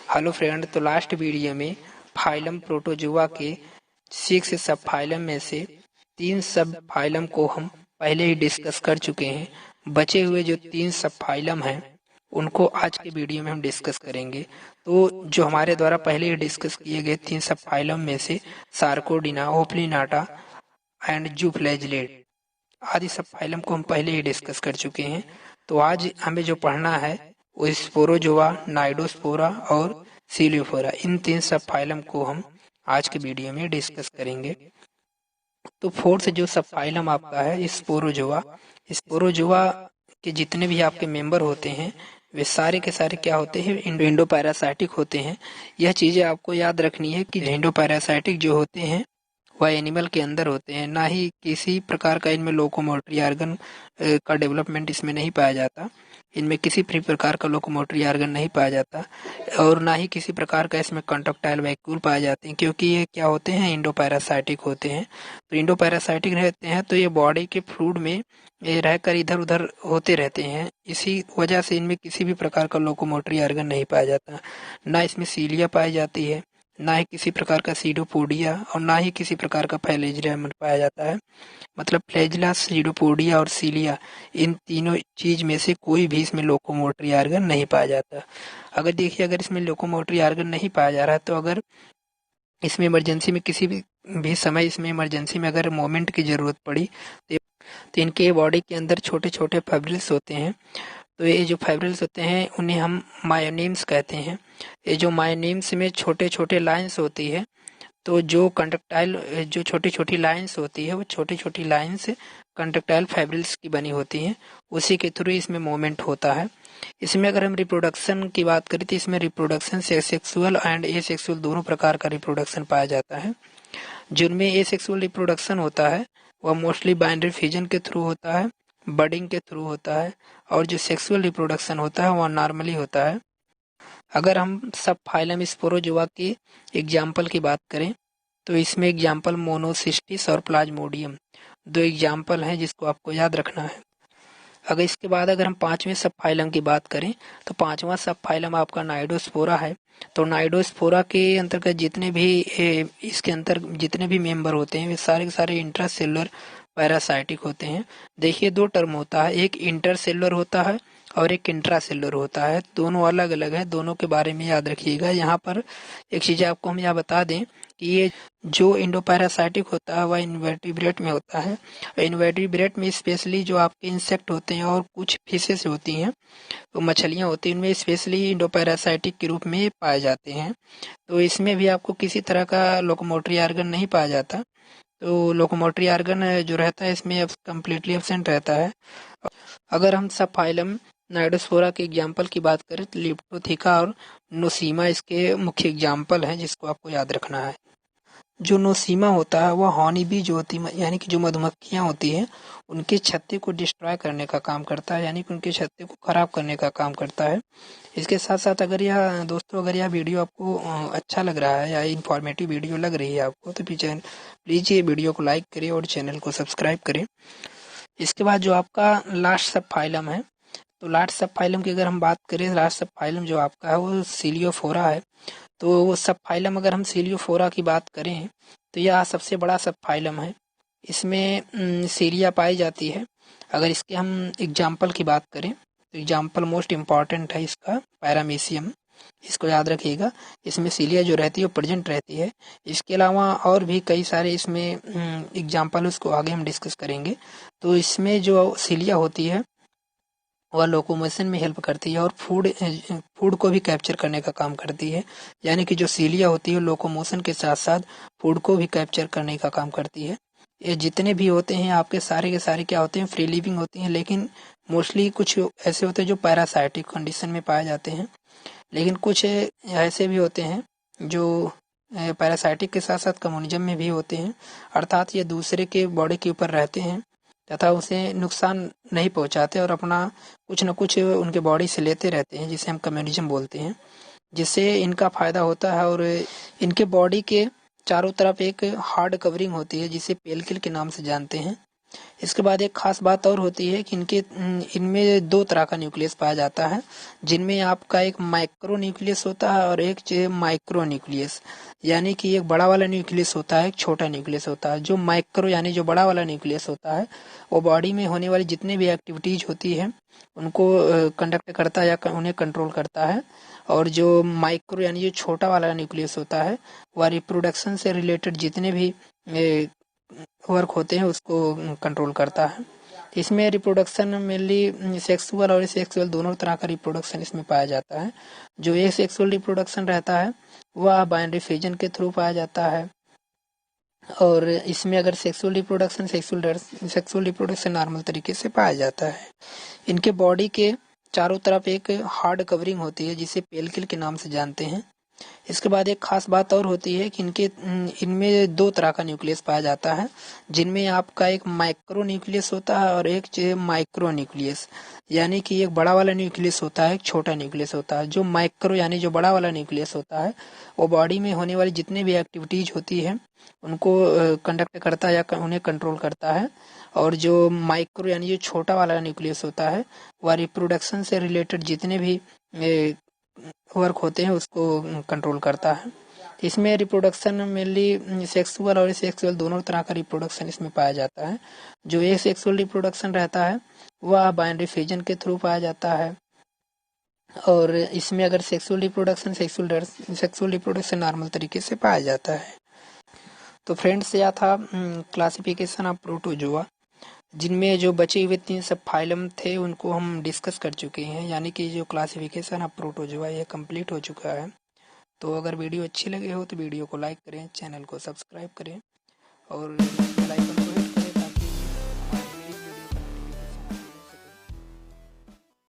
Hello friend, तो last video में phylum protozoa के 6 सब फाइलम में से 3 सब फाइलम को हम पहले ही डिस्कस कर चुके हैं। बचे हुए जो 3 सब फाइलम हैं उनको आज के वीडियो में हम डिस्कस करेंगे। तो जो हमारे द्वारा पहले ही डिस्कस किए गए 3 सब फाइलम में से सार्कोडिना, ओपलिनाटा एंड जूफ्लैजिलेट आदि सब फाइलम को हम पहले ही डिस्कस कर चुके हैं। तो आज हमें जो पढ़ना है वो स्पोरोजोआ, नाइडोस्पोरा और सीलियोफोरा, इन 3 सब फाइलम को हम आज के वीडियो में डिस्कस करेंगे। तो फोर्थ जो सब फाइलम आपका है स्पोरोजोआ। स्पोरोजोआ के जितने भी आपके मेंबर होते हैं वे सारे के सारे क्या होते हैं, इंडो पैरासाइटिक होते हैं। यह चीजें आपको याद रखनी है कि इंडो पैरासाइटिक जो होते हैं वह एनिमल के अंदर होते हैं, ना ही किसी प्रकार का इनमें लोकोमोटरी ऑर्गन का डेवलपमेंट इसमें नहीं पाया जाता। इनमें किसी भी प्रकार का लोकोमोटरी ऑर्गन नहीं पाया जाता और ना ही किसी प्रकार का इसमें कंट्रक्टाइल वैक्यूल पाए जाते हैं, क्योंकि ये क्या होते हैं, इंडो पैरासाइटिक होते हैं। तो इंडो पैरासाइटिक रहते हैं तो ये बॉडी के फ्लूइड में ये रहकर इधर उधर होते रहते हैं। इसी वजह से इनमें किसी भी प्रकार का लोकोमोटरी ऑर्गन नहीं पाया जाता। ना इसमें सीलिया पाई जाती है, ना ही किसी प्रकार का सीडोपोडिया और ना ही किसी प्रकार का फ्लैजिला पाया जाता है। मतलब फ्लैजिला, सीडोपोडिया और सीलिया, इन तीनों चीज में से कोई भी इसमें लोकोमोटरी ऑर्गन नहीं पाया जाता। अगर देखिए, अगर इसमें लोकोमोटरी ऑर्गन नहीं पाया जा रहा है तो अगर इसमें इमरजेंसी में किसी भी समय इसमें इमरजेंसी में अगर मोमेंट की जरूरत पड़ी तो इनके बॉडी के अंदर छोटे छोटे फाइब्रिल्स होते हैं। तो ये जो फाइब्रिल्स होते हैं उन्हें हम मायोनीम्स कहते हैं। ये जो मायोनीम्स में छोटे छोटे लाइंस होती है, तो जो कंडक्टाइल जो छोटी छोटी लाइंस होती है वो छोटी छोटी लाइंस कंडक्टाइल फाइब्रिल्स की बनी होती हैं, उसी के थ्रू इसमें मूवमेंट होता है। इसमें अगर हम रिप्रोडक्शन की बात करें तो इसमें रिप्रोडक्शन से सेक्सुअल एंड एसेक्सुअल दोनों प्रकार का रिप्रोडक्शन पाया जाता है। जिनमें एसेक्सुअल रिप्रोडक्शन होता है वह मोस्टली बाइनरी फिजन के थ्रू होता है, बडिंग के थ्रू होता है, और जो सेक्सुअल रिप्रोडक्शन होता है वह नॉर्मली होता है। अगर हम सब फाइलम स्पोरोजोआ की एग्जाम्पल की बात करें तो इसमें एग्जाम्पल मोनोसिस्टिस और प्लाज्मोडियम दो एग्जाम्पल हैं जिसको आपको याद रखना है। अगर इसके बाद अगर हम 5वें सब फाइलम की बात करें तो 5वां सब फाइलम आपका नाइडोस्पोरा है। तो नाइडोस्पोरा के अंतर्गत जितने भी इसके अंतर जितने भी मेंबर होते हैं वे सारे के सारे इंट्रासेलुलर पैरासाइटिक होते हैं। देखिए, 2 टर्म होता है, एक इंटरसेलुलर होता है और एक इंट्रासेलुलर होता है। दोनों अलग अलग है, दोनों के बारे में याद रखिएगा। यहाँ पर एक चीज आपको हम यहाँ बता दें कि ये जो इंडोपैरासाइटिक होता है वह इन्वर्टिब्रेट में होता है। इन्वर्टिब्रेट में स्पेशली जो आपके इंसेक्ट होते हैं और कुछ फिशेस होती हैं, तो मछलियाँ होती हैं, उनमें स्पेशली इंडोपैरासाइटिक के रूप में पाए जाते हैं। तो इसमें भी आपको किसी तरह का लोकोमोटरी ऑर्गन नहीं पाया जाता। तो लोकोमोटरी ऑर्गन जो रहता है इसमें अब कम्प्लीटली एब्सेंट रहता है। अगर हम सब फाइलम नाइडोस्पोरा के एग्जाम्पल की बात करें तो लिप्टोथिका और नोसीमा इसके मुख्य एग्जाम्पल हैं जिसको आपको याद रखना है। जो नोसीमा होता है वह हॉनी बी जो होती है, यानी कि जो मधुमक्खियां होती हैं उनके छत्ते को डिस्ट्रॉय करने का काम करता है, यानी कि उनके छत्ते को खराब करने का काम करता है। इसके साथ साथ अगर यह दोस्तों अगर यह वीडियो आपको अच्छा लग रहा है या इन्फॉर्मेटिव वीडियो लग रही है आपको तो प्लीज ये वीडियो को लाइक करें और चैनल को सब्सक्राइब करें। इसके बाद जो आपका लास्ट सब फाइलम है, तो लास्ट सब फाइलम की अगर हम बात करें, लास्ट सब फाइलम जो आपका है वो सीलियोफोरा है। तो वो सब फाइलम अगर हम सीलियोफोरा की बात करें तो यह सबसे बड़ा सब फाइलम है। इसमें सीलिया पाई जाती है। अगर इसके हम एग्जाम्पल की बात करें तो एग्जाम्पल मोस्ट इम्पॉर्टेंट है इसका पैरामीशियम, इसको याद रखिएगा। इसमें सीलिया जो रहती है वो प्रेजेंट रहती है। इसके अलावा और भी कई सारे इसमें एग्जाम्पल उसको आगे हम डिस्कस करेंगे। तो इसमें जो सीलिया होती है वह लोकोमोशन में हेल्प करती है और फूड को भी कैप्चर करने का काम करती है। यानी कि जो सीलिया होती है लोकोमोशन के साथ साथ फूड को भी कैप्चर करने का काम करती है। ये जितने भी होते हैं आपके सारे के सारे क्या होते हैं, फ्री लिविंग होती हैं, लेकिन मोस्टली कुछ ऐसे होते हैं जो पैरासाइटिक कंडीशन में पाए जाते हैं, लेकिन कुछ ऐसे भी होते हैं जो पैरासाइटिक के साथ साथ कम्युनिज्म में भी होते हैं, अर्थात ये दूसरे के बॉडी के ऊपर रहते हैं तथा उसे नुकसान नहीं पहुंचाते और अपना कुछ न कुछ उनके बॉडी से लेते रहते हैं, जिसे हम कम्युनिज्म बोलते हैं, जिससे इनका फायदा होता है। और इनके बॉडी के चारों तरफ एक हार्ड कवरिंग होती है जिसे पेलकिल के नाम से जानते हैं। इसके बाद एक खास बात और होती है कि इनमें दो तरह का न्यूक्लियस पाया जाता है, जिनमें आपका एक माइक्रो न्यूक्लियस होता है और एक माइक्रो न्यूक्लियस, यानी कि एक बड़ा वाला न्यूक्लियस होता है, एक छोटा न्यूक्लियस होता है। जो माइक्रो यानी जो बड़ा वाला न्यूक्लियस होता है वो बॉडी में होने वाली जितने भी एक्टिविटीज होती है उनको कंडक्ट करता है या उन्हें कंट्रोल करता है। और जो माइक्रो यानी जो छोटा वाला न्यूक्लियस होता है वह रिप्रोडक्शन से रिलेटेड जितने भी वर्क होते हैं उसको कंट्रोल करता है। इसमें रिप्रोडक्शन मेनली सेक्सुअल और सेक्सुअल दोनों तरह का रिप्रोडक्शन इसमें पाया जाता है। जो एक सेक्सुअल रिप्रोडक्शन रहता है वह बाइनरी फिजन के थ्रू पाया जाता है, और इसमें अगर सेक्सुअल रिप्रोडक्शन नॉर्मल तरीके से पाया जाता है। इनके बॉडी के चारों तरफ एक हार्ड कवरिंग होती है जिसे पेल्किल के नाम से जानते हैं। इसके बाद एक खास बात और होती है कि इनमें दो तरह का न्यूक्लियस पाया जाता है, जिनमें आपका एक माइक्रो न्यूक्लियस होता है और एक माइक्रो न्यूक्लियस, यानी कि एक बड़ा वाला न्यूक्लियस होता है, एक छोटा न्यूक्लियस होता है। जो माइक्रो यानी जो बड़ा वाला न्यूक्लियस होता है वो बॉडी में होने वाली जितने भी एक्टिविटीज होती है उनको कंडक्ट करता है या उन्हें कंट्रोल करता है। और जो माइक्रो यानी जो छोटा वाला न्यूक्लियस होता है वह रिप्रोडक्शन से रिलेटेड जितने भी वर्क होते हैं उसको कंट्रोल करता है। इसमें रिप्रोडक्शन मेनली सेक्सुअल और सेक्सुअल दोनों तरह का रिप्रोडक्शन इसमें पाया जाता है। जो एक सेक्सुअल रिप्रोडक्शन रहता है वह बाइनरी फिजन के थ्रू पाया जाता है, और इसमें अगर सेक्सुअल रिप्रोडक्शन नॉर्मल तरीके से पाया जाता है। तो फ्रेंड्स यह था क्लासिफिकेशन ऑफ प्रोटोजोआ, जिनमें जो बचे हुए 3 सब फाइलम थे उनको हम डिस्कस कर चुके हैं, यानी कि जो क्लासिफिकेशन ऑफ प्रोटोजोआ ये कंप्लीट हो चुका है। तो अगर वीडियो अच्छी लगे हो तो वीडियो को लाइक करें, चैनल को सब्सक्राइब करें और बेल आइकन